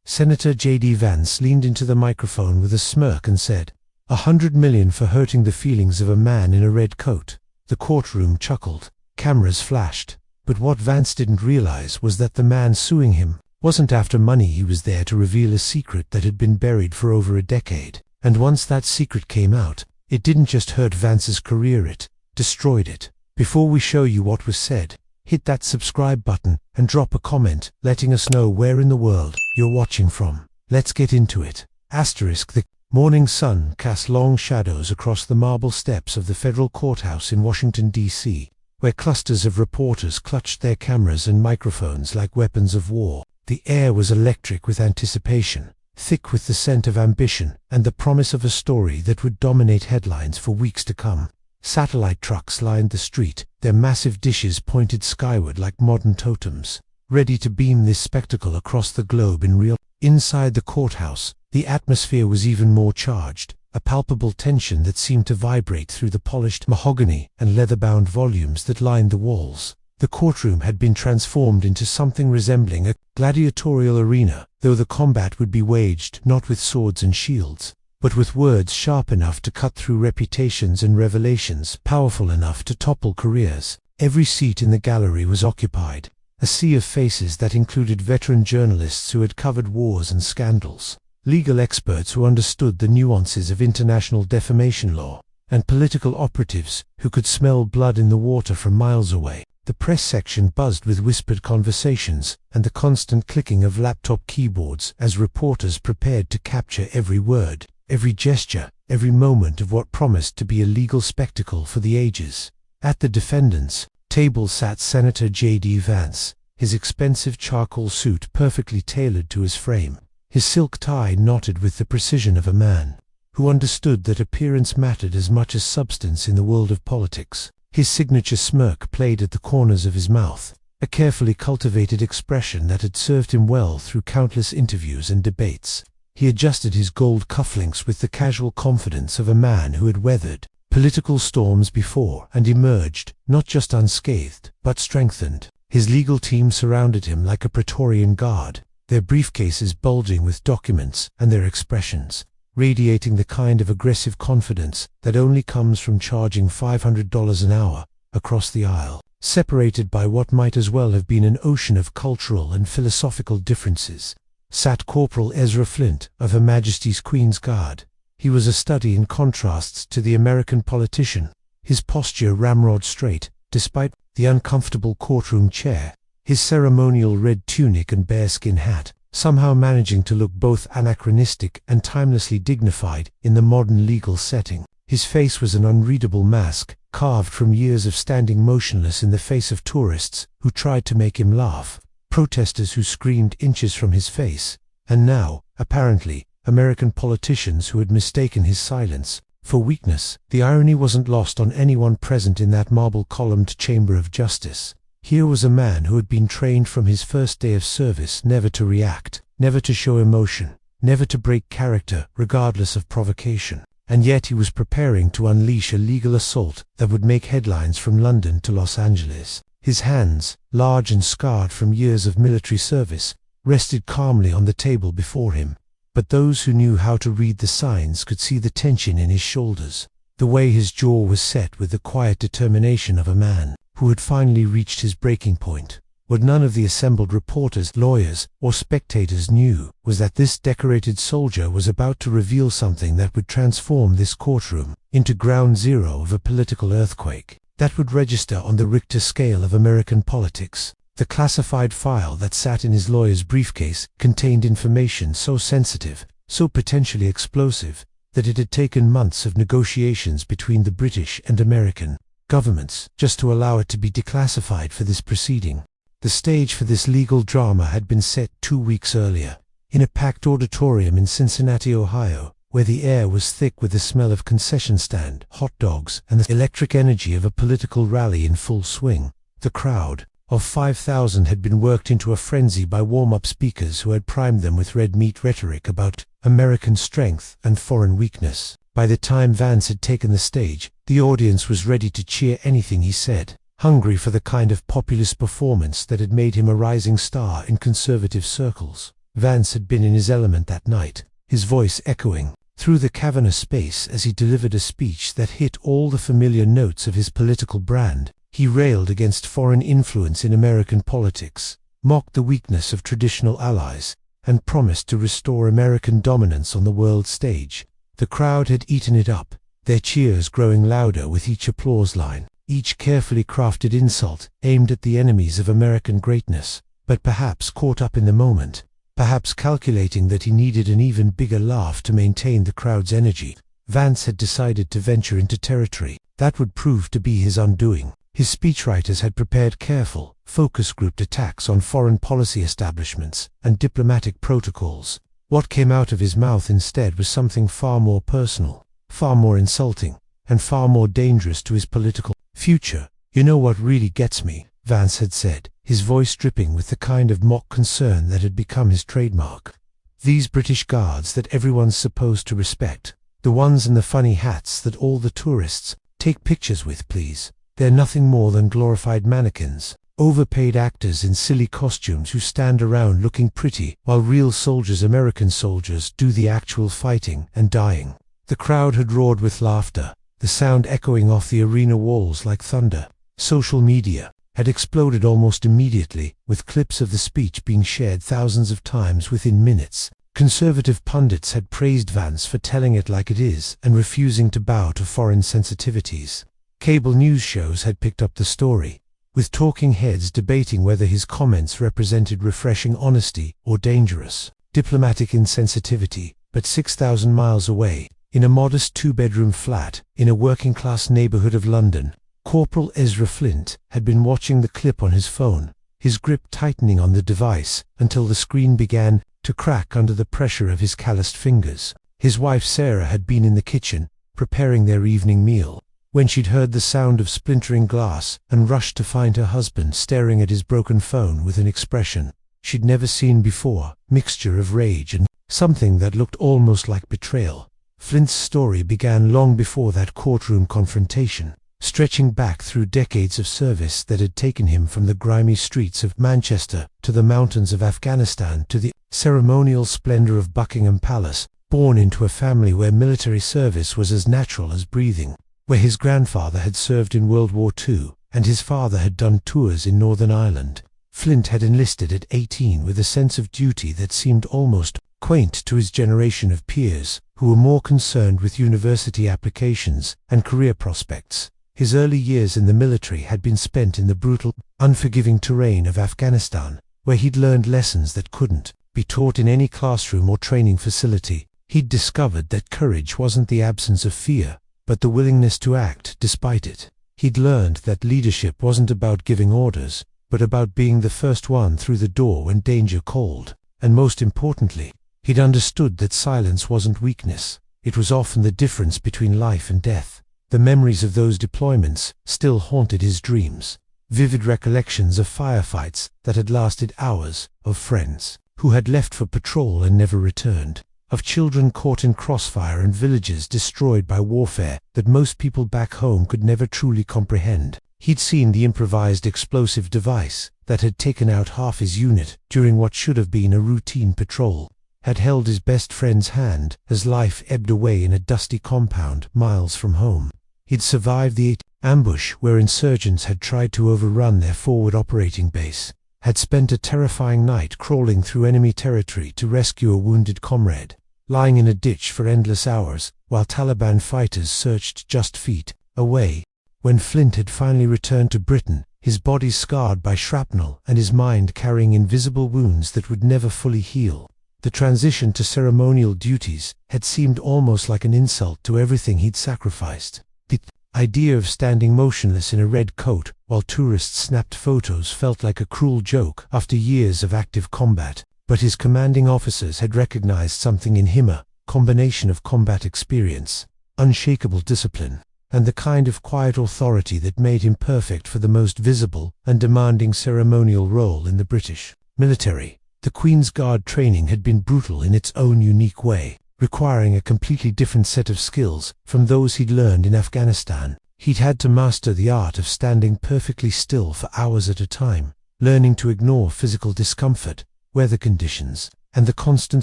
Senator JD Vance leaned into the microphone with a smirk and said, $100 million for hurting the feelings of a man in a red coat. The courtroom chuckled. Cameras flashed. But what Vance didn't realize was that the man suing him wasn't after money. He was there to reveal a secret that had been buried for over a decade. And once that secret came out, it didn't just hurt Vance's career, it destroyed it. Before we show you what was said, hit that subscribe button and drop a comment letting us know where in the world you're watching from. Let's get into it. The morning sun cast long shadows across the marble steps of the federal courthouse in Washington, D.C., where clusters of reporters clutched their cameras and microphones like weapons of war. The air was electric with anticipation, thick with the scent of ambition and the promise of a story that would dominate headlines for weeks to come. Satellite trucks lined the street, their massive dishes pointed skyward like modern totems, ready to beam this spectacle across the globe in real. Inside the courthouse, the atmosphere was even more charged, a palpable tension that seemed to vibrate through the polished mahogany and leather-bound volumes that lined the walls. The courtroom had been transformed into something resembling a gladiatorial arena, though the combat would be waged not with swords and shields, but with words sharp enough to cut through reputations and revelations powerful enough to topple careers. Every seat in the gallery was occupied, a sea of faces that included veteran journalists who had covered wars and scandals, legal experts who understood the nuances of international defamation law, and political operatives who could smell blood in the water from miles away. The press section buzzed with whispered conversations and the constant clicking of laptop keyboards as reporters prepared to capture every word, every gesture, every moment of what promised to be a legal spectacle for the ages. At the defendant's table sat Senator JD Vance, his expensive charcoal suit perfectly tailored to his frame, his silk tie knotted with the precision of a man who understood that appearance mattered as much as substance in the world of politics. His signature smirk played at the corners of his mouth, a carefully cultivated expression that had served him well through countless interviews and debates. He adjusted his gold cufflinks with the casual confidence of a man who had weathered political storms before and emerged, not just unscathed, but strengthened. His legal team surrounded him like a Praetorian guard, their briefcases bulging with documents and their expressions radiating the kind of aggressive confidence that only comes from charging $500 an hour across the aisle. Separated by what might as well have been an ocean of cultural and philosophical differences, sat Corporal Ezra Flint of Her Majesty's Queen's Guard. He was a study in contrasts to the American politician, his posture ramrod straight, despite the uncomfortable courtroom chair, his ceremonial red tunic and bearskin hat, somehow managing to look both anachronistic and timelessly dignified in the modern legal setting. His face was an unreadable mask, carved from years of standing motionless in the face of tourists who tried to make him laugh, protesters who screamed inches from his face, and now, apparently, American politicians who had mistaken his silence for weakness. The irony wasn't lost on anyone present in that marble-columned chamber of justice. Here was a man who had been trained from his first day of service never to react, never to show emotion, never to break character regardless of provocation. And yet he was preparing to unleash a legal assault that would make headlines from London to Los Angeles. His hands, large and scarred from years of military service, rested calmly on the table before him. But those who knew how to read the signs could see the tension in his shoulders, the way his jaw was set with the quiet determination of a man who had finally reached his breaking point. What none of the assembled reporters, lawyers, or spectators knew was that this decorated soldier was about to reveal something that would transform this courtroom into ground zero of a political earthquake that would register on the Richter scale of American politics. The classified file that sat in his lawyer's briefcase contained information so sensitive, so potentially explosive, that it had taken months of negotiations between the British and American governments just to allow it to be declassified for this proceeding. The stage for this legal drama had been set 2 weeks earlier, in a packed auditorium in Cincinnati, Ohio, where the air was thick with the smell of concession stand, hot dogs, and the electric energy of a political rally in full swing. The crowd of 5,000 had been worked into a frenzy by warm-up speakers who had primed them with red meat rhetoric about American strength and foreign weakness. By the time Vance had taken the stage, the audience was ready to cheer anything he said, hungry for the kind of populist performance that had made him a rising star in conservative circles. Vance had been in his element that night, his voice echoing through the cavernous space as he delivered a speech that hit all the familiar notes of his political brand. He railed against foreign influence in American politics, mocked the weakness of traditional allies, and promised to restore American dominance on the world stage. The crowd had eaten it up, their cheers growing louder with each applause line, each carefully crafted insult aimed at the enemies of American greatness. But perhaps caught up in the moment, perhaps calculating that he needed an even bigger laugh to maintain the crowd's energy, Vance had decided to venture into territory that would prove to be his undoing. His speechwriters had prepared careful, focus-grouped attacks on foreign policy establishments and diplomatic protocols. What came out of his mouth instead was something far more personal, far more insulting, and far more dangerous to his political future. "You know what really gets me," Vance had said, his voice dripping with the kind of mock concern that had become his trademark. "These British guards that everyone's supposed to respect, the ones in the funny hats that all the tourists take pictures with, please. They're nothing more than glorified mannequins, overpaid actors in silly costumes who stand around looking pretty while real soldiers, American soldiers, do the actual fighting and dying." The crowd had roared with laughter, the sound echoing off the arena walls like thunder. Social media had exploded almost immediately, with clips of the speech being shared thousands of times within minutes. Conservative pundits had praised Vance for telling it like it is and refusing to bow to foreign sensitivities. Cable news shows had picked up the story, with talking heads debating whether his comments represented refreshing honesty or dangerous diplomatic insensitivity. But 6,000 miles away, in a modest two-bedroom flat in a working-class neighborhood of London, Corporal Ezra Flint had been watching the clip on his phone, his grip tightening on the device until the screen began to crack under the pressure of his calloused fingers. His wife Sarah had been in the kitchen, preparing their evening meal, when she'd heard the sound of splintering glass and rushed to find her husband staring at his broken phone with an expression she'd never seen before, mixture of rage and something that looked almost like betrayal. Flint's story began long before that courtroom confrontation, stretching back through decades of service that had taken him from the grimy streets of Manchester to the mountains of Afghanistan to the ceremonial splendor of Buckingham Palace, born into a family where military service was as natural as breathing, where his grandfather had served in World War II and his father had done tours in Northern Ireland. Flint had enlisted at 18 with a sense of duty that seemed almost quaint to his generation of peers who were more concerned with university applications and career prospects. His early years in the military had been spent in the brutal, unforgiving terrain of Afghanistan, where he'd learned lessons that couldn't be taught in any classroom or training facility. He'd discovered that courage wasn't the absence of fear, but the willingness to act despite it. He'd learned that leadership wasn't about giving orders, but about being the first one through the door when danger called. And most importantly, he'd understood that silence wasn't weakness, it was often the difference between life and death. The memories of those deployments still haunted his dreams, vivid recollections of firefights that had lasted hours, of friends who had left for patrol and never returned, of children caught in crossfire and villages destroyed by warfare that most people back home could never truly comprehend. He'd seen the improvised explosive device that had taken out half his unit during what should have been a routine patrol, had held his best friend's hand as life ebbed away in a dusty compound miles from home. He'd survived the ambush where insurgents had tried to overrun their forward operating base, had spent a terrifying night crawling through enemy territory to rescue a wounded comrade, lying in a ditch for endless hours while Taliban fighters searched just feet away. When Flint had finally returned to Britain, his body scarred by shrapnel and his mind carrying invisible wounds that would never fully heal, the transition to ceremonial duties had seemed almost like an insult to everything he'd sacrificed. The idea of standing motionless in a red coat while tourists snapped photos felt like a cruel joke after years of active combat, but his commanding officers had recognized something in him, a combination of combat experience, unshakable discipline, and the kind of quiet authority that made him perfect for the most visible and demanding ceremonial role in the British military. The Queen's Guard training had been brutal in its own unique way, requiring a completely different set of skills from those he'd learned in Afghanistan. He'd had to master the art of standing perfectly still for hours at a time, learning to ignore physical discomfort, weather conditions, and the constant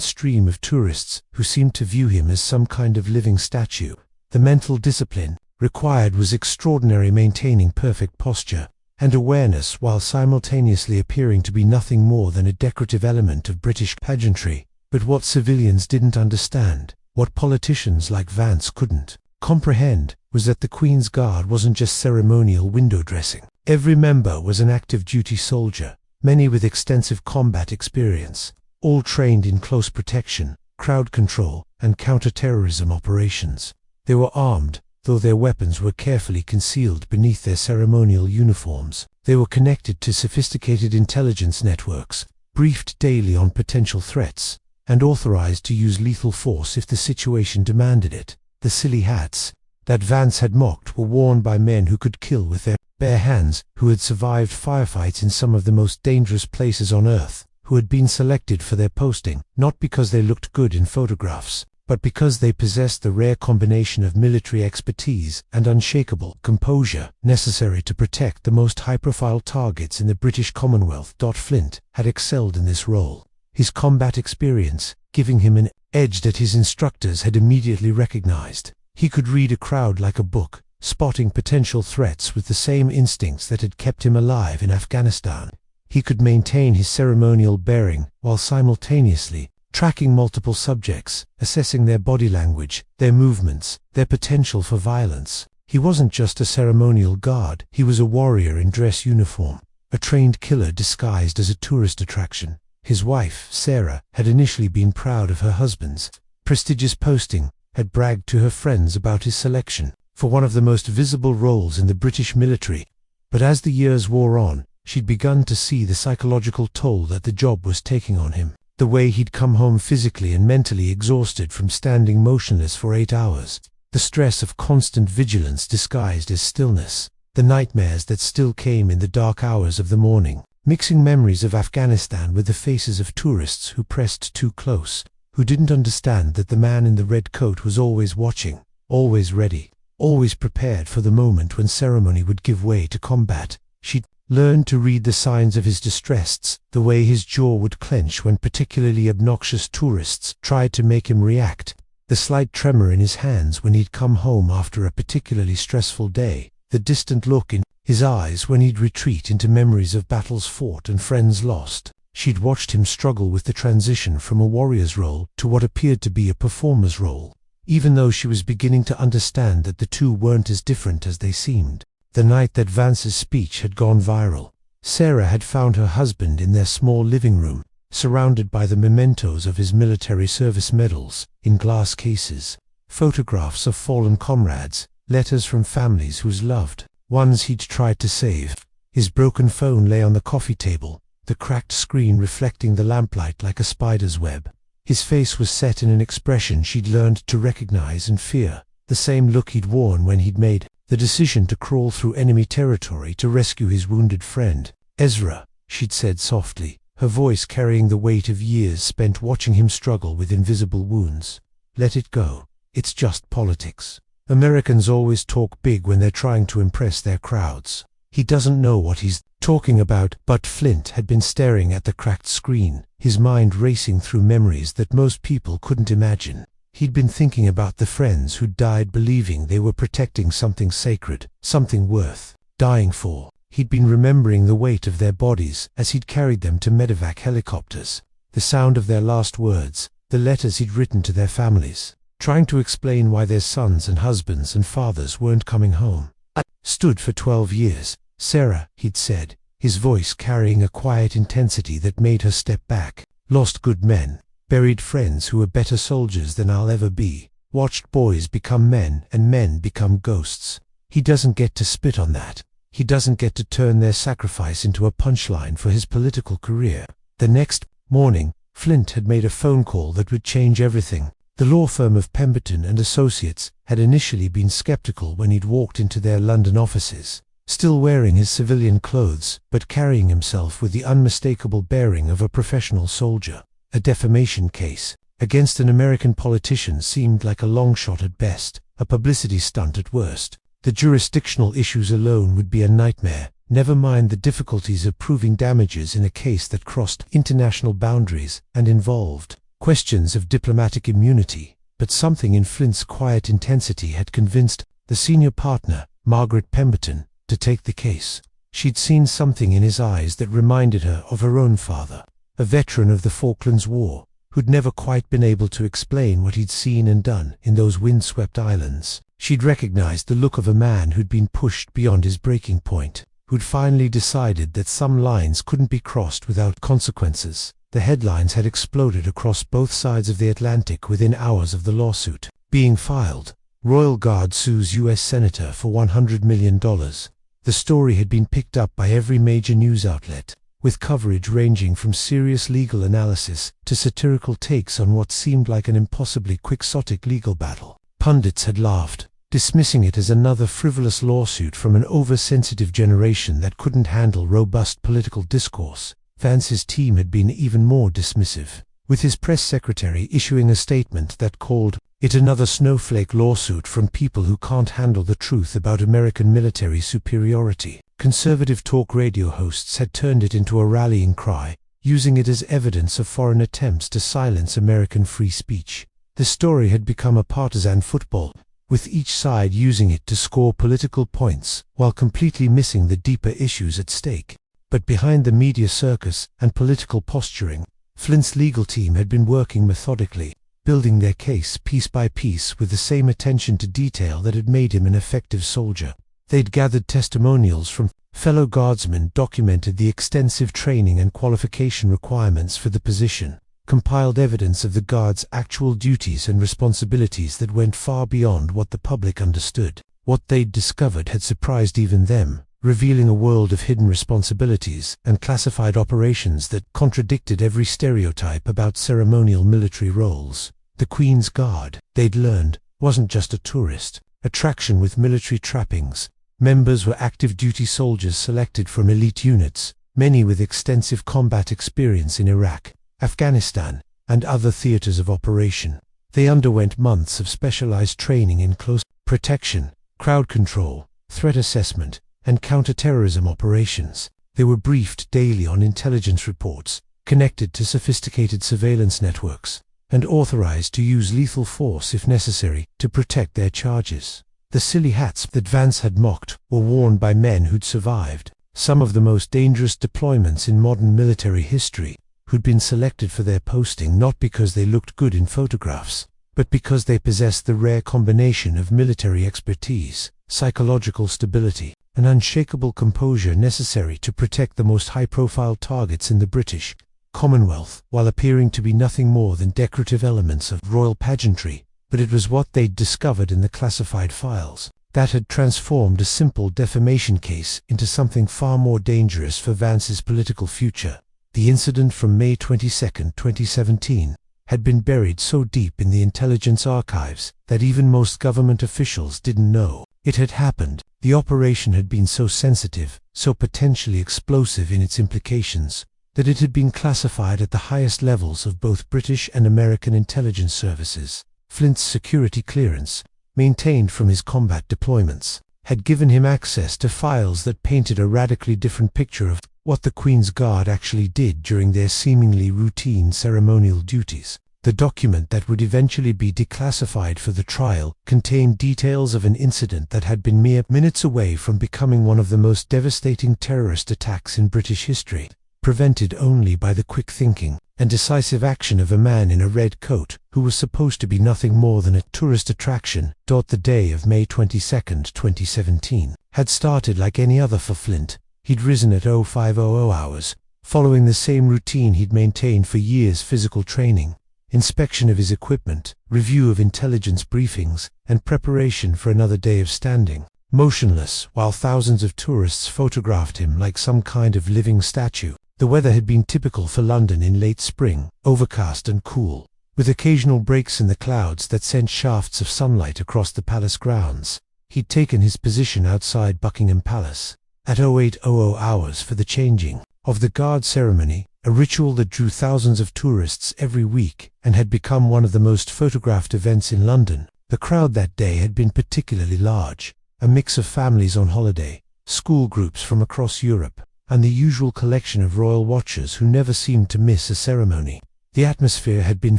stream of tourists who seemed to view him as some kind of living statue. The mental discipline required was extraordinary, maintaining perfect posture and awareness while simultaneously appearing to be nothing more than a decorative element of British pageantry. But what civilians didn't understand, what politicians like Vance couldn't comprehend, was that the Queen's Guard wasn't just ceremonial window dressing. Every member was an active duty soldier, many with extensive combat experience, all trained in close protection, crowd control, and counter-terrorism operations. They were armed, though their weapons were carefully concealed beneath their ceremonial uniforms. They were connected to sophisticated intelligence networks, briefed daily on potential threats, and authorized to use lethal force if the situation demanded it. The silly hats that Vance had mocked were worn by men who could kill with their bare hands, who had survived firefights in some of the most dangerous places on Earth, who had been selected for their posting, not because they looked good in photographs, but because they possessed the rare combination of military expertise and unshakable composure necessary to protect the most high-profile targets in the British Commonwealth. Flint had excelled in this role, his combat experience giving him an edge that his instructors had immediately recognized. He could read a crowd like a book, spotting potential threats with the same instincts that had kept him alive in Afghanistan. He could maintain his ceremonial bearing while simultaneously tracking multiple subjects, assessing their body language, their movements, their potential for violence. He wasn't just a ceremonial guard, he was a warrior in dress uniform, a trained killer disguised as a tourist attraction. His wife, Sarah, had initially been proud of her husband's prestigious posting, had bragged to her friends about his selection for one of the most visible roles in the British military. But as the years wore on, she'd begun to see the psychological toll that the job was taking on him. The way he'd come home physically and mentally exhausted from standing motionless for 8 hours. The stress of constant vigilance disguised as stillness. The nightmares that still came in the dark hours of the morning, mixing memories of Afghanistan with the faces of tourists who pressed too close, who didn't understand that the man in the red coat was always watching, always ready, always prepared for the moment when ceremony would give way to combat. She'd learned to read the signs of his distress, the way his jaw would clench when particularly obnoxious tourists tried to make him react, the slight tremor in his hands when he'd come home after a particularly stressful day, the distant look in his eyes when he'd retreat into memories of battles fought and friends lost. She'd watched him struggle with the transition from a warrior's role to what appeared to be a performer's role, even though she was beginning to understand that the two weren't as different as they seemed. The night that Vance's speech had gone viral, Sarah had found her husband in their small living room, surrounded by the mementos of his military service medals, in glass cases, photographs of fallen comrades, letters from families whose loved ones he'd tried to save. His broken phone lay on the coffee table, the cracked screen reflecting the lamplight like a spider's web. His face was set in an expression she'd learned to recognize and fear, the same look he'd worn when he'd made the decision to crawl through enemy territory to rescue his wounded friend. "Ezra," she'd said softly, her voice carrying the weight of years spent watching him struggle with invisible wounds. "Let it go. It's just politics. Americans always talk big when they're trying to impress their crowds. He doesn't know what he's talking about." But Flint had been staring at the cracked screen, his mind racing through memories that most people couldn't imagine. He'd been thinking about the friends who'd died believing they were protecting something sacred, something worth dying for. He'd been remembering the weight of their bodies as he'd carried them to medevac helicopters, the sound of their last words, the letters he'd written to their families, trying to explain why their sons and husbands and fathers weren't coming home. "I stood for 12 years, Sarah," he'd said, his voice carrying a quiet intensity that made her step back. "Lost good men, buried friends who were better soldiers than I'll ever be, watched boys become men and men become ghosts. He doesn't get to spit on that. He doesn't get to turn their sacrifice into a punchline for his political career." The next morning, Flint had made a phone call that would change everything. The law firm of Pemberton and Associates had initially been skeptical when he'd walked into their London offices, still wearing his civilian clothes, but carrying himself with the unmistakable bearing of a professional soldier. A defamation case against an American politician seemed like a long shot at best, a publicity stunt at worst. The jurisdictional issues alone would be a nightmare, never mind the difficulties of proving damages in a case that crossed international boundaries and involved questions of diplomatic immunity. But something in Flint's quiet intensity had convinced the senior partner, Margaret Pemberton, to take the case. She'd seen something in his eyes that reminded her of her own father, a veteran of the Falklands War, who'd never quite been able to explain what he'd seen and done in those windswept islands. She'd recognized the look of a man who'd been pushed beyond his breaking point, who'd finally decided that some lines couldn't be crossed without consequences. The headlines had exploded across both sides of the Atlantic within hours of the lawsuit being filed. Royal Guard sues U.S. Senator for $100 million. The story had been picked up by every major news outlet, with coverage ranging from serious legal analysis to satirical takes on what seemed like an impossibly quixotic legal battle. Pundits had laughed, dismissing it as another frivolous lawsuit from an oversensitive generation that couldn't handle robust political discourse. Vance's team had been even more dismissive, with his press secretary issuing a statement that called it another snowflake lawsuit from people who can't handle the truth about American military superiority. Conservative talk radio hosts had turned it into a rallying cry, using it as evidence of foreign attempts to silence American free speech. The story had become a partisan football, with each side using it to score political points while completely missing the deeper issues at stake. But behind the media circus and political posturing, Flint's legal team had been working methodically, building their case piece by piece with the same attention to detail that had made him an effective soldier. They'd gathered testimonials from fellow guardsmen, documented the extensive training and qualification requirements for the position, compiled evidence of the Guard's actual duties and responsibilities that went far beyond what the public understood. What they'd discovered had surprised even them, revealing a world of hidden responsibilities and classified operations that contradicted every stereotype about ceremonial military roles. The Queen's Guard, they'd learned, wasn't just a tourist attraction with military trappings. Members were active duty soldiers selected from elite units, many with extensive combat experience in Iraq, Afghanistan, and other theaters of operation. They underwent months of specialized training in close protection, crowd control, threat assessment, and counter-terrorism operations. They were briefed daily on intelligence reports, connected to sophisticated surveillance networks, and authorized to use lethal force if necessary to protect their charges. The silly hats that Vance had mocked were worn by men who'd survived some of the most dangerous deployments in modern military history, who'd been selected for their posting not because they looked good in photographs, but because they possessed the rare combination of military expertise, psychological stability, and unshakable composure necessary to protect the most high-profile targets in the British Commonwealth, while appearing to be nothing more than decorative elements of royal pageantry. But it was what they'd discovered in the classified files that had transformed a simple defamation case into something far more dangerous for Vance's political future. The incident from May 22, 2017, had been buried so deep in the intelligence archives that even most government officials didn't know it had happened. The operation had been so sensitive, so potentially explosive in its implications, that it had been classified at the highest levels of both British and American intelligence services. Flint's security clearance, maintained from his combat deployments, had given him access to files that painted a radically different picture of what the Queen's Guard actually did during their seemingly routine ceremonial duties. The document that would eventually be declassified for the trial contained details of an incident that had been mere minutes away from becoming one of the most devastating terrorist attacks in British history, prevented only by the quick thinking and decisive action of a man in a red coat who was supposed to be nothing more than a tourist attraction. The day of May 22, 2017, had started like any other for Flint. He'd risen at 0500 hours, following the same routine he'd maintained for years: physical training, inspection of his equipment, review of intelligence briefings, and preparation for another day of standing motionless while thousands of tourists photographed him like some kind of living statue. The weather had been typical for London in late spring, overcast and cool, with occasional breaks in the clouds that sent shafts of sunlight across the palace grounds. He'd taken his position outside Buckingham Palace at 0800 hours for the changing of the guard ceremony, a ritual that drew thousands of tourists every week and had become one of the most photographed events in London. The crowd that day had been particularly large, a mix of families on holiday, school groups from across Europe, and the usual collection of royal watchers who never seemed to miss a ceremony. The atmosphere had been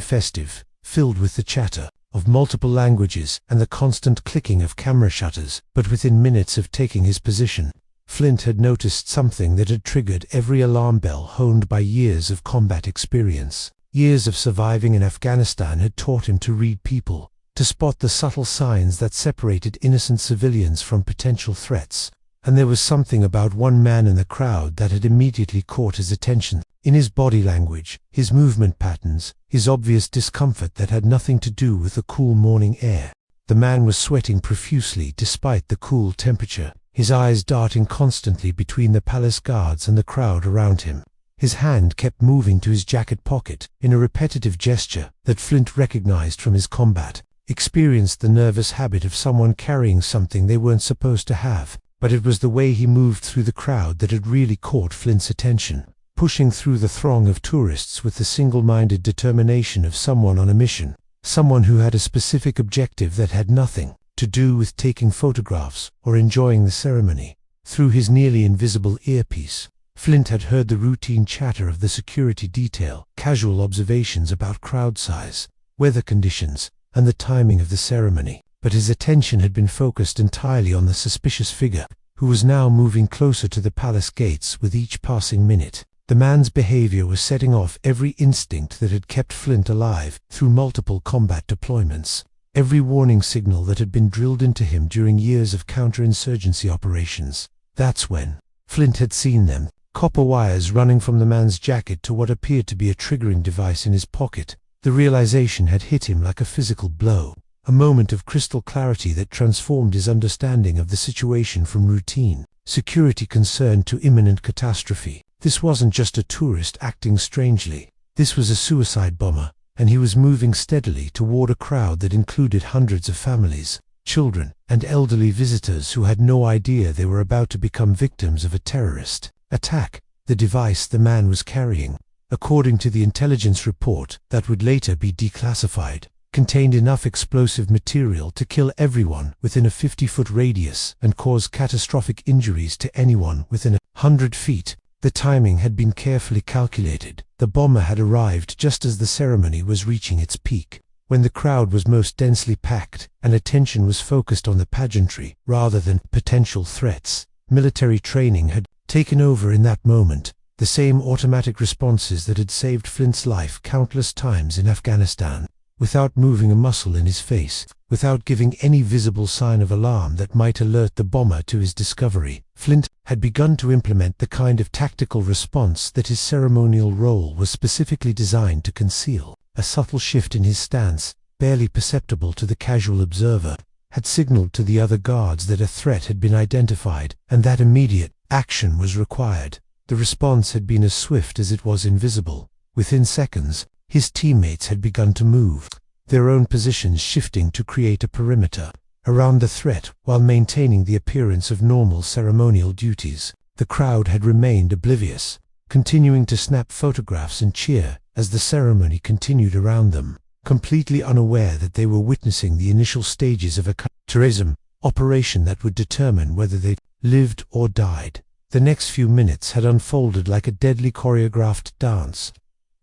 festive, filled with the chatter of multiple languages and the constant clicking of camera shutters, but within minutes of taking his position, Flint had noticed something that had triggered every alarm bell honed by years of combat experience. Years of surviving in Afghanistan had taught him to read people, to spot the subtle signs that separated innocent civilians from potential threats. And there was something about one man in the crowd that had immediately caught his attention. In his body language, his movement patterns, his obvious discomfort that had nothing to do with the cool morning air. The man was sweating profusely despite the cool temperature, his eyes darting constantly between the palace guards and the crowd around him. His hand kept moving to his jacket pocket in a repetitive gesture that Flint recognized from his combat, experienced the nervous habit of someone carrying something they weren't supposed to have. But it was the way he moved through the crowd that had really caught Flint's attention, pushing through the throng of tourists with the single-minded determination of someone on a mission, someone who had a specific objective that had nothing to do with taking photographs or enjoying the ceremony. Through his nearly invisible earpiece, Flint had heard the routine chatter of the security detail, casual observations about crowd size, weather conditions, and the timing of the ceremony. But his attention had been focused entirely on the suspicious figure, who was now moving closer to the palace gates with each passing minute. The man's behavior was setting off every instinct that had kept Flint alive through multiple combat deployments, every warning signal that had been drilled into him during years of counterinsurgency operations. That's when Flint had seen them, copper wires running from the man's jacket to what appeared to be a triggering device in his pocket. The realization had hit him like a physical blow. A moment of crystal clarity that transformed his understanding of the situation from routine security concern to imminent catastrophe. This wasn't just a tourist acting strangely. This was a suicide bomber, and he was moving steadily toward a crowd that included hundreds of families, children, and elderly visitors who had no idea they were about to become victims of a terrorist attack. The device the man was carrying, according to the intelligence report that would later be declassified, contained enough explosive material to kill everyone within a 50-foot radius and cause catastrophic injuries to anyone within 100 feet. The timing had been carefully calculated. The bomber had arrived just as the ceremony was reaching its peak, when the crowd was most densely packed and attention was focused on the pageantry rather than potential threats. Military training had taken over in that moment, the same automatic responses that had saved Flint's life countless times in Afghanistan. Without moving a muscle in his face, without giving any visible sign of alarm that might alert the bomber to his discovery, Flint had begun to implement the kind of tactical response that his ceremonial role was specifically designed to conceal. A subtle shift in his stance, barely perceptible to the casual observer, had signaled to the other guards that a threat had been identified and that immediate action was required. The response had been as swift as it was invisible. Within seconds, his teammates had begun to move, their own positions shifting to create a perimeter around the threat while maintaining the appearance of normal ceremonial duties. The crowd had remained oblivious, continuing to snap photographs and cheer as the ceremony continued around them, completely unaware that they were witnessing the initial stages of a terrorism operation that would determine whether they lived or died. The next few minutes had unfolded like a deadly choreographed dance,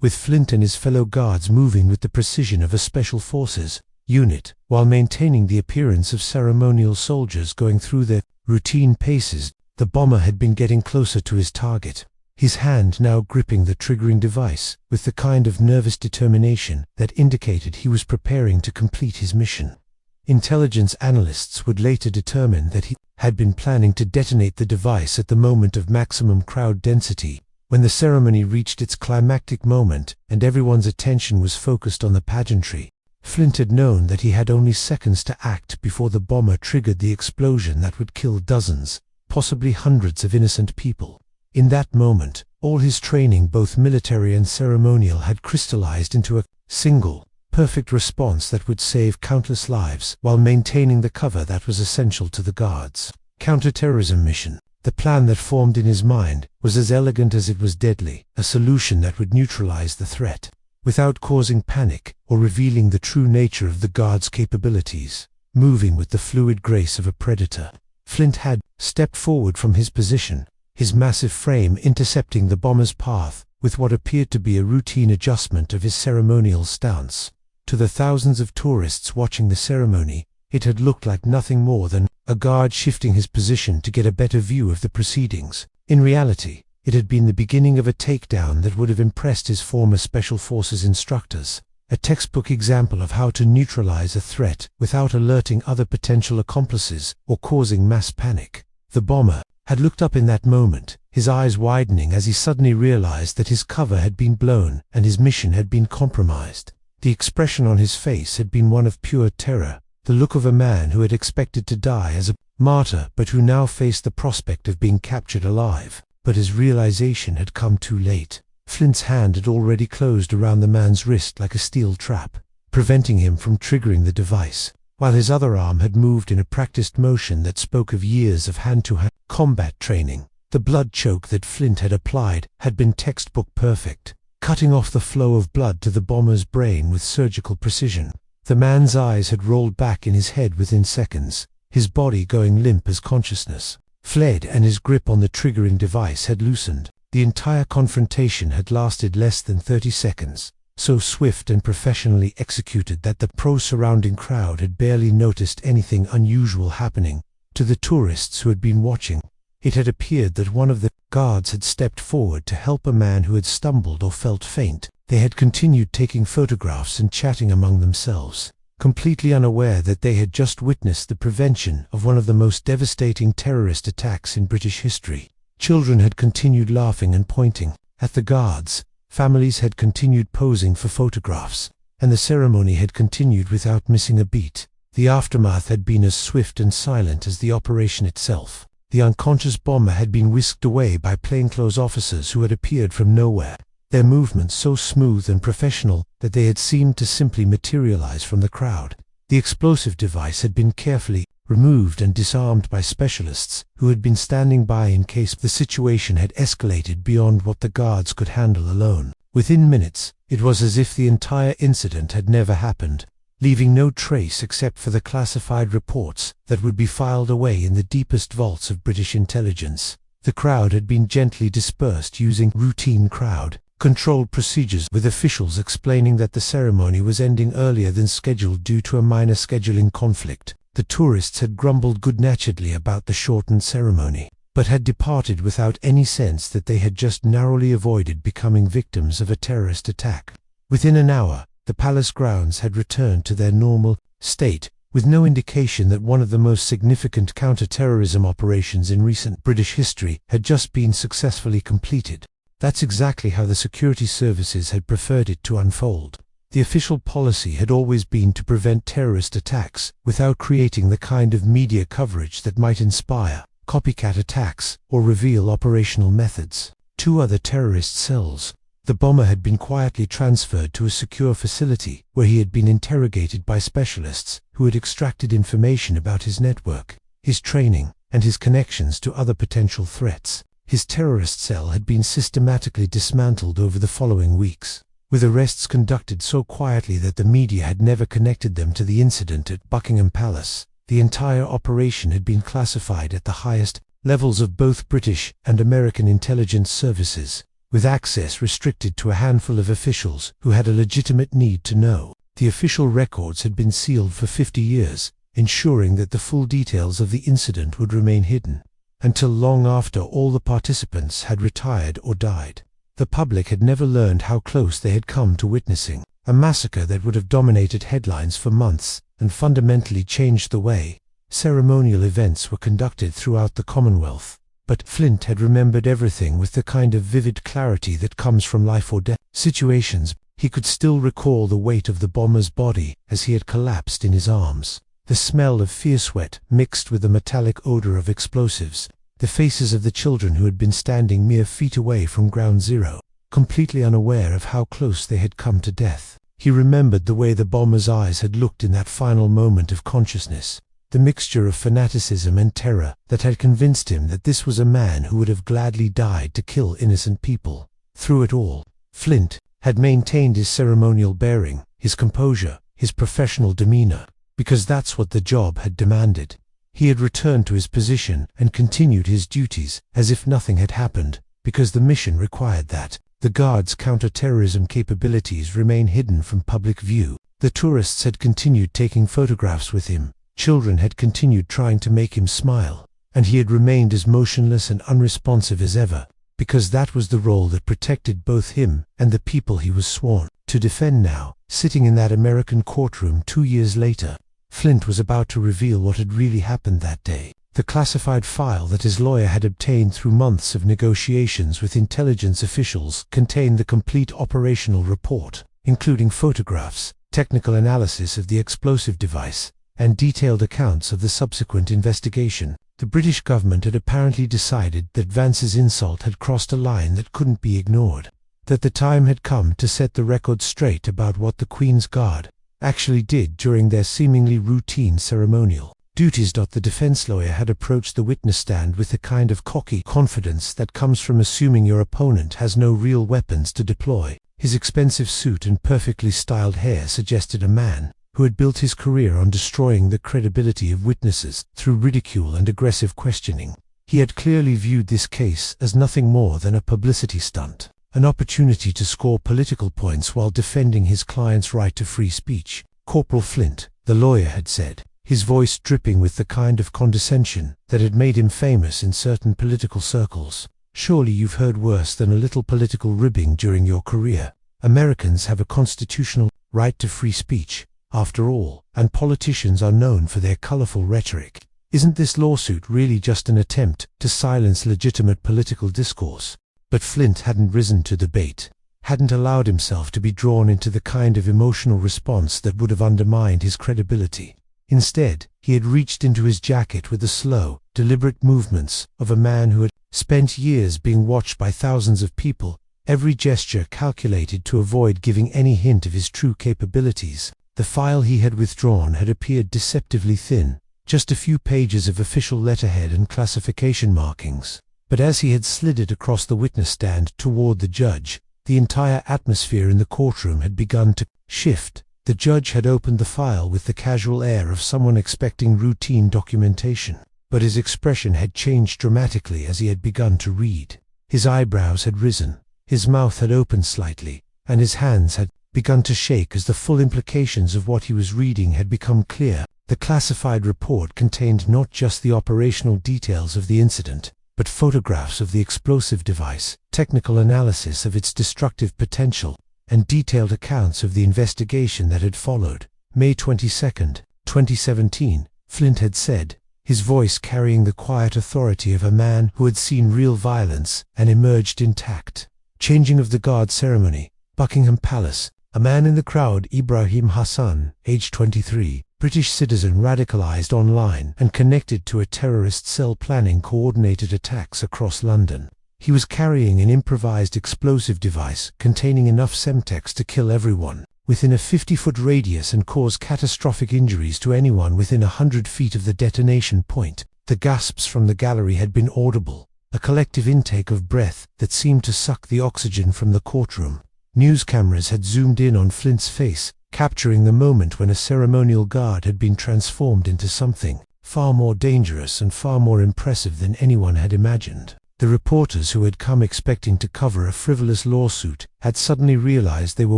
with Flint and his fellow guards moving with the precision of a special forces unit, while maintaining the appearance of ceremonial soldiers going through their routine paces. The bomber had been getting closer to his target, his hand now gripping the triggering device with the kind of nervous determination that indicated he was preparing to complete his mission. Intelligence analysts would later determine that he had been planning to detonate the device at the moment of maximum crowd density, when the ceremony reached its climactic moment and everyone's attention was focused on the pageantry. Flint had known that he had only seconds to act before the bomber triggered the explosion that would kill dozens, possibly hundreds of innocent people. In that moment, all his training, both military and ceremonial, had crystallized into a single, perfect response that would save countless lives while maintaining the cover that was essential to the guards' counterterrorism mission. The plan that formed in his mind was as elegant as it was deadly, a solution that would neutralize the threat, without causing panic or revealing the true nature of the guard's capabilities, moving with the fluid grace of a predator. Flint had stepped forward from his position, his massive frame intercepting the bomber's path with what appeared to be a routine adjustment of his ceremonial stance. To the thousands of tourists watching the ceremony, it had looked like nothing more than a guard shifting his position to get a better view of the proceedings. In reality, it had been the beginning of a takedown that would have impressed his former Special Forces instructors, a textbook example of how to neutralize a threat without alerting other potential accomplices or causing mass panic. The bomber had looked up in that moment, his eyes widening as he suddenly realized that his cover had been blown and his mission had been compromised. The expression on his face had been one of pure terror, the look of a man who had expected to die as a martyr but who now faced the prospect of being captured alive. But his realization had come too late. Flint's hand had already closed around the man's wrist like a steel trap, preventing him from triggering the device, while his other arm had moved in a practiced motion that spoke of years of hand-to-hand combat training. The blood choke that Flint had applied had been textbook perfect, cutting off the flow of blood to the bomber's brain with surgical precision. The man's eyes had rolled back in his head within seconds, his body going limp as consciousness fled and his grip on the triggering device had loosened. The entire confrontation had lasted less than 30 seconds, so swift and professionally executed that the surrounding crowd had barely noticed anything unusual happening. To the tourists who had been watching, it had appeared that one of the guards had stepped forward to help a man who had stumbled or felt faint. They had continued taking photographs and chatting among themselves, completely unaware that they had just witnessed the prevention of one of the most devastating terrorist attacks in British history. Children had continued laughing and pointing at the guards, families had continued posing for photographs, and the ceremony had continued without missing a beat. The aftermath had been as swift and silent as the operation itself. The unconscious bomber had been whisked away by plainclothes officers who had appeared from nowhere, their movements so smooth and professional that they had seemed to simply materialize from the crowd. The explosive device had been carefully removed and disarmed by specialists who had been standing by in case the situation had escalated beyond what the guards could handle alone. Within minutes, it was as if the entire incident had never happened, leaving no trace except for the classified reports that would be filed away in the deepest vaults of British intelligence. The crowd had been gently dispersed using routine crowd-controlled procedures, with officials explaining that the ceremony was ending earlier than scheduled due to a minor scheduling conflict. The tourists had grumbled good-naturedly about the shortened ceremony, but had departed without any sense that they had just narrowly avoided becoming victims of a terrorist attack. Within an hour, the palace grounds had returned to their normal state, with no indication that one of the most significant counter-terrorism operations in recent British history had just been successfully completed. That's exactly how the security services had preferred it to unfold. The official policy had always been to prevent terrorist attacks without creating the kind of media coverage that might inspire copycat attacks or reveal operational methods. 2 other terrorist cells. The bomber had been quietly transferred to a secure facility where he had been interrogated by specialists who had extracted information about his network, his training, and his connections to other potential threats. His terrorist cell had been systematically dismantled over the following weeks, with arrests conducted so quietly that the media had never connected them to the incident at Buckingham Palace. The entire operation had been classified at the highest levels of both British and American intelligence services, with access restricted to a handful of officials who had a legitimate need to know. The official records had been sealed for 50 years, ensuring that the full details of the incident would remain hidden, until long after all the participants had retired or died. The public had never learned how close they had come to witnessing a massacre that would have dominated headlines for months and fundamentally changed the way ceremonial events were conducted throughout the Commonwealth. But Flint had remembered everything with the kind of vivid clarity that comes from life or death situations. He could still recall the weight of the bomber's body as he had collapsed in his arms, the smell of fierce sweat mixed with the metallic odor of explosives, the faces of the children who had been standing mere feet away from ground zero, completely unaware of how close they had come to death. He remembered the way the bomber's eyes had looked in that final moment of consciousness, the mixture of fanaticism and terror that had convinced him that this was a man who would have gladly died to kill innocent people. Through it all, Flint had maintained his ceremonial bearing, his composure, his professional demeanor, because that's what the job had demanded. He had returned to his position and continued his duties as if nothing had happened, because the mission required that. The Guard's counter-terrorism capabilities remain hidden from public view. The tourists had continued taking photographs with him. Children had continued trying to make him smile. And he had remained as motionless and unresponsive as ever, because that was the role that protected both him and the people he was sworn to defend now. Sitting in that American courtroom 2 years later, Flint was about to reveal what had really happened that day. The classified file that his lawyer had obtained through months of negotiations with intelligence officials contained the complete operational report, including photographs, technical analysis of the explosive device, and detailed accounts of the subsequent investigation. The British government had apparently decided that Vance's insult had crossed a line that couldn't be ignored, that the time had come to set the record straight about what the Queen's Guard actually did during their seemingly routine ceremonial duties. The defense lawyer had approached the witness stand with the kind of cocky confidence that comes from assuming your opponent has no real weapons to deploy. His expensive suit and perfectly styled hair suggested a man who had built his career on destroying the credibility of witnesses through ridicule and aggressive questioning. He had clearly viewed this case as nothing more than a publicity stunt, an opportunity to score political points while defending his client's right to free speech. "Corporal Flint," the lawyer had said, his voice dripping with the kind of condescension that had made him famous in certain political circles. "Surely you've heard worse than a little political ribbing during your career. Americans have a constitutional right to free speech, after all, and politicians are known for their colorful rhetoric. Isn't this lawsuit really just an attempt to silence legitimate political discourse?" But Flint hadn't risen to the bait, hadn't allowed himself to be drawn into the kind of emotional response that would have undermined his credibility. Instead, he had reached into his jacket with the slow, deliberate movements of a man who had spent years being watched by thousands of people, every gesture calculated to avoid giving any hint of his true capabilities. The file he had withdrawn had appeared deceptively thin, just a few pages of official letterhead and classification markings. But as he had slid it across the witness stand toward the judge, the entire atmosphere in the courtroom had begun to shift. The judge had opened the file with the casual air of someone expecting routine documentation, but his expression had changed dramatically as he had begun to read. His eyebrows had risen, his mouth had opened slightly, and his hands had begun to shake as the full implications of what he was reading had become clear. The classified report contained not just the operational details of the incident, but photographs of the explosive device, technical analysis of its destructive potential, and detailed accounts of the investigation that had followed. "May 22, 2017, Flint had said, his voice carrying the quiet authority of a man who had seen real violence and emerged intact. Changing of the guard ceremony, Buckingham Palace. A man in the crowd, Ibrahim Hassan, age 23, British citizen, radicalized online and connected to a terrorist cell planning coordinated attacks across London. He was carrying an improvised explosive device containing enough semtex to kill everyone within a 50-foot radius and cause catastrophic injuries to anyone within 100 feet of the detonation point." The gasps from the gallery had been audible, a collective intake of breath that seemed to suck the oxygen from the courtroom. News cameras had zoomed in on Flint's face, capturing the moment when a ceremonial guard had been transformed into something far more dangerous and far more impressive than anyone had imagined. The reporters who had come expecting to cover a frivolous lawsuit had suddenly realized they were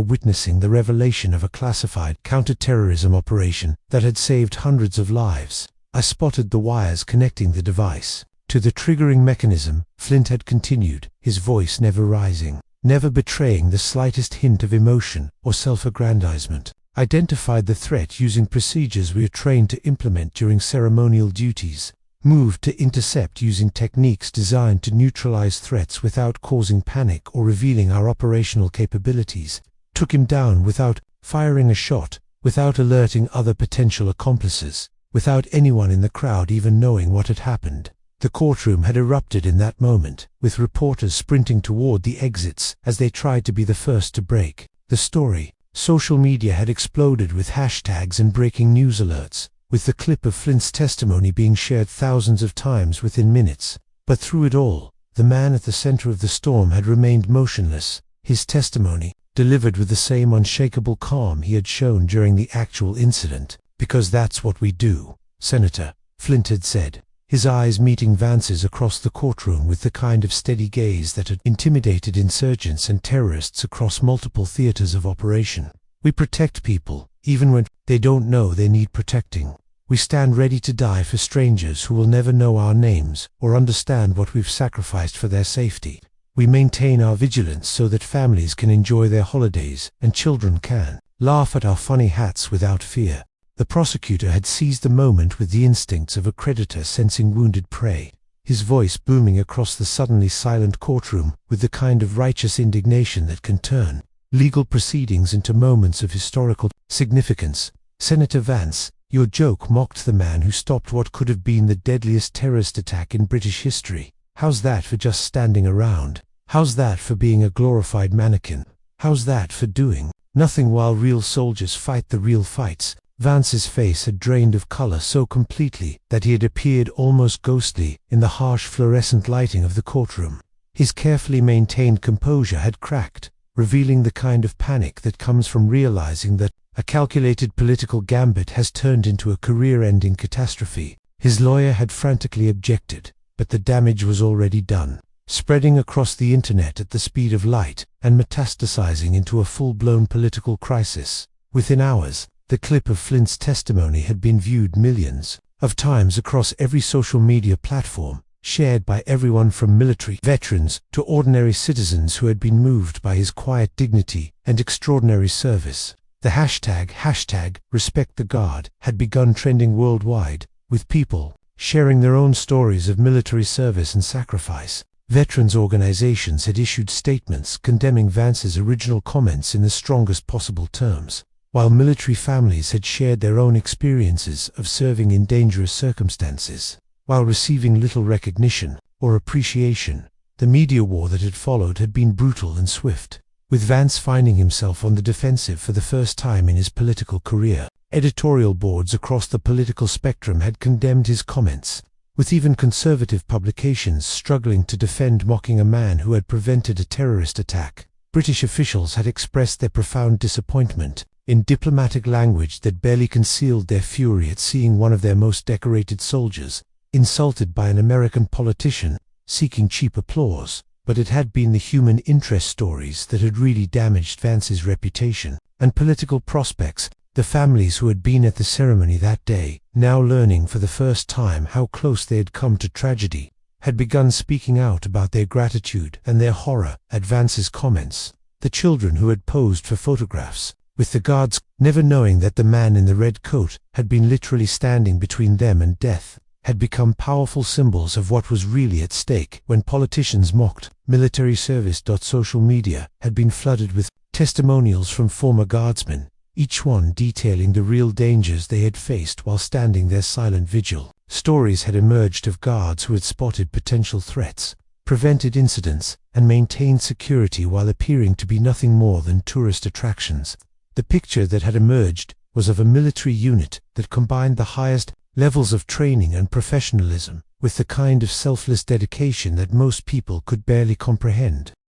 witnessing the revelation of a classified counter-terrorism operation that had saved hundreds of lives. "I spotted the wires connecting the device to the triggering mechanism," Flint had continued, his voice never rising, never betraying the slightest hint of emotion or self-aggrandizement. "Identified the threat using procedures we are trained to implement during ceremonial duties. Moved to intercept using techniques designed to neutralize threats without causing panic or revealing our operational capabilities. Took him down without firing a shot, without alerting other potential accomplices, without anyone in the crowd even knowing what had happened." The courtroom had erupted in that moment, with reporters sprinting toward the exits as they tried to be the first to break the story. Social media had exploded with hashtags and breaking news alerts, with the clip of Flint's testimony being shared thousands of times within minutes. But through it all, the man at the center of the storm had remained motionless, his testimony delivered with the same unshakable calm he had shown during the actual incident. "Because that's what we do, Senator," Flint had said, his eyes meeting Vance's across the courtroom with the kind of steady gaze that had intimidated insurgents and terrorists across multiple theaters of operation. We protect people, even when they don't know they need protecting. We stand ready to die for strangers who will never know our names or understand what we've sacrificed for their safety. We maintain our vigilance so that families can enjoy their holidays and children can laugh at our funny hats without fear. The prosecutor had seized the moment with the instincts of a predator sensing wounded prey, his voice booming across the suddenly silent courtroom with the kind of righteous indignation that can turn legal proceedings into moments of historical significance. Senator Vance, your joke mocked the man who stopped what could have been the deadliest terrorist attack in British history. How's that for just standing around? How's that for being a glorified mannequin? How's that for doing nothing while real soldiers fight the real fights? Vance's face had drained of color so completely that he had appeared almost ghostly in the harsh fluorescent lighting of the courtroom. His carefully maintained composure had cracked, revealing the kind of panic that comes from realizing that a calculated political gambit has turned into a career-ending catastrophe. His lawyer had frantically objected, but the damage was already done, spreading across the internet at the speed of light and metastasizing into a full-blown political crisis. Within hours, the clip of Flint's testimony had been viewed millions of times across every social media platform, shared by everyone from military veterans to ordinary citizens who had been moved by his quiet dignity and extraordinary service. The hashtag Respect the Guard had begun trending worldwide, with people sharing their own stories of military service and sacrifice. Veterans organizations had issued statements condemning Vance's original comments in the strongest possible terms, while military families had shared their own experiences of serving in dangerous circumstances. While receiving little recognition or appreciation, the media war that had followed had been brutal and swift, with Vance finding himself on the defensive for the first time in his political career. Editorial boards across the political spectrum had condemned his comments, with even conservative publications struggling to defend mocking a man who had prevented a terrorist attack. British officials had expressed their profound disappointment in diplomatic language that barely concealed their fury at seeing one of their most decorated soldiers insulted by an American politician seeking cheap applause. But it had been the human interest stories that had really damaged Vance's reputation and political prospects. The families who had been at the ceremony that day, now learning for the first time how close they had come to tragedy, had begun speaking out about their gratitude and their horror at Vance's comments. The children who had posed for photographs with the guards, never knowing that the man in the red coat had been literally standing between them and death, had become powerful symbols of what was really at stake. When politicians mocked military service, social media had been flooded with testimonials from former guardsmen, each one detailing the real dangers they had faced while standing their silent vigil. Stories had emerged of guards who had spotted potential threats, prevented incidents, and maintained security while appearing to be nothing more than tourist attractions. The picture that had emerged was of a military unit that combined the highest levels of training and professionalism with the kind of selfless dedication that most people could barely comprehend.